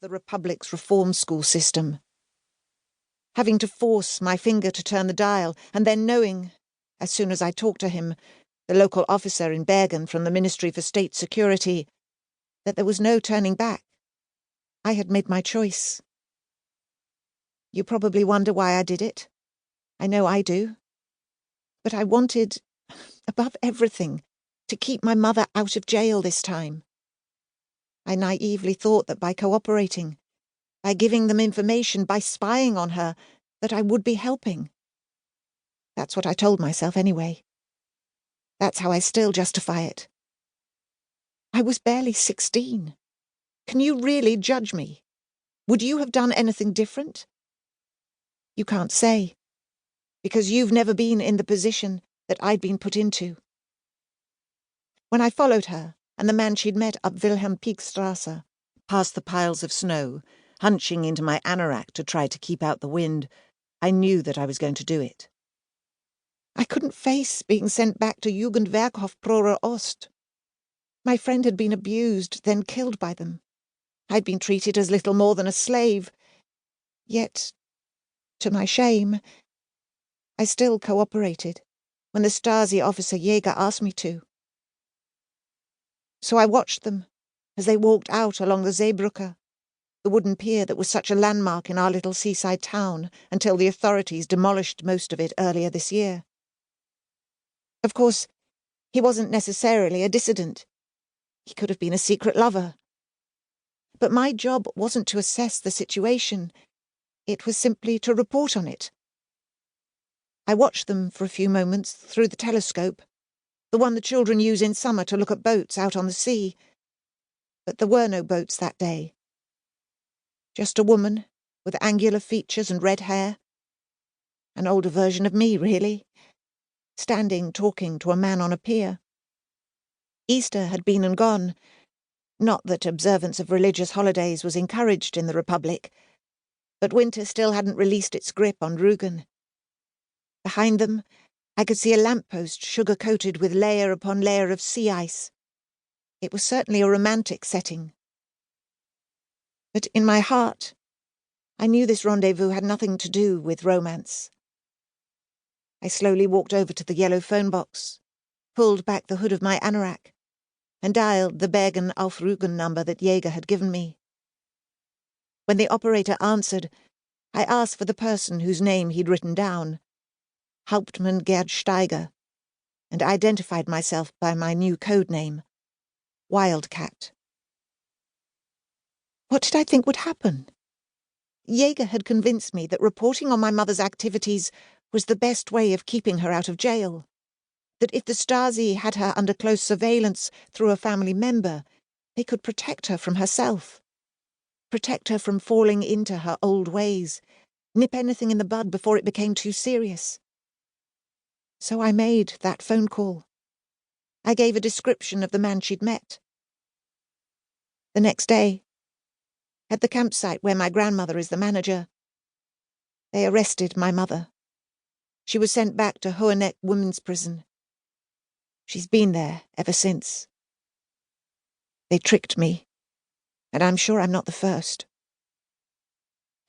the Republic's reform school system. Having to force my finger to turn the dial, and then knowing, as soon as I talked to him, the local officer in Bergen from the Ministry for State Security, that there was no turning back. I had made my choice. You probably wonder why I did it. I know I do. But I wanted, above everything, to keep my mother out of jail this time. I naively thought that by cooperating, by giving them information, by spying on her, that I would be helping. That's what I told myself anyway. That's how I still justify it. I was barely 16. Can you really judge me? Would you have done anything different? You can't say, because you've never been in the position that I'd been put into. When I followed her and the man she'd met up Wilhelm Pieckstrasse, past the piles of snow, hunching into my anorak to try to keep out the wind, I knew that I was going to do it. I couldn't face being sent back to Jugendwerkhof Prora Ost. My friend had been abused, then killed by them. I'd been treated as little more than a slave. Yet, to my shame, I still cooperated when the Stasi officer Jäger asked me to. So I watched them as they walked out along the Seebrücke, the wooden pier that was such a landmark in our little seaside town until the authorities demolished most of it earlier this year. Of course, he wasn't necessarily a dissident. He could have been a secret lover. But my job wasn't to assess the situation. It was simply to report on it. I watched them for a few moments through the telescope, the one the children use in summer to look at boats out on the sea. But there were no boats that day. Just a woman with angular features and red hair. An older version of me, really. Standing talking to a man on a pier. Easter had been and gone. Not that observance of religious holidays was encouraged in the Republic, but winter still hadn't released its grip on Rügen. Behind them, I could see a lamppost sugar-coated with layer upon layer of sea ice. It was certainly a romantic setting. But in my heart, I knew this rendezvous had nothing to do with romance. I slowly walked over to the yellow phone box, pulled back the hood of my anorak, and dialed the Bergen auf Rügen number that Jäger had given me. When the operator answered, I asked for the person whose name he'd written down, Hauptmann Gerd Steiger, and identified myself by my new code name, Wildcat. What did I think would happen? Jäger had convinced me that reporting on my mother's activities was the best way of keeping her out of jail, that if the Stasi had her under close surveillance through a family member, they could protect her from herself, protect her from falling into her old ways, nip anything in the bud before it became too serious. So I made that phone call. I gave a description of the man she'd met. The next day, at the campsite where my grandmother is the manager, they arrested my mother. She was sent back to Hoheneck Women's Prison. She's been there ever since. They tricked me, and I'm sure I'm not the first.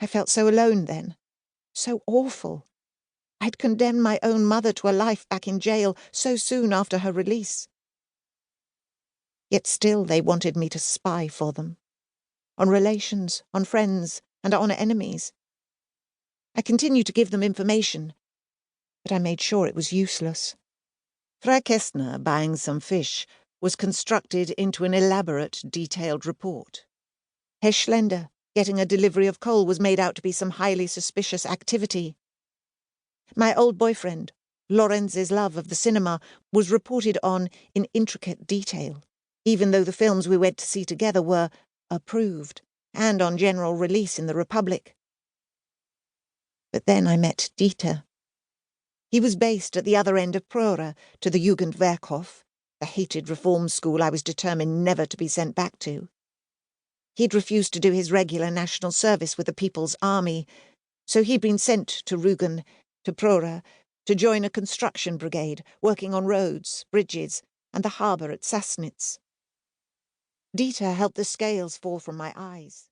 I felt so alone then, so awful. I'd condemned my own mother to a life back in jail so soon after her release. Yet still they wanted me to spy for them, on relations, on friends, and on enemies. I continued to give them information, but I made sure it was useless. Frau Kästner, buying some fish, was constructed into an elaborate, detailed report. Herr Schlender, getting a delivery of coal, was made out to be some highly suspicious activity. My old boyfriend, Lorenz's love of the cinema, was reported on in intricate detail, even though the films we went to see together were approved and on general release in the Republic. But then I met Dieter. He was based at the other end of Prora, to the Jugendwerkhof, the hated reform school I was determined never to be sent back to. He'd refused to do his regular national service with the People's Army, so he'd been sent to Rügen, to Prora, to join a construction brigade working on roads, bridges, and the harbour at Sassnitz. Dieter helped the scales fall from my eyes.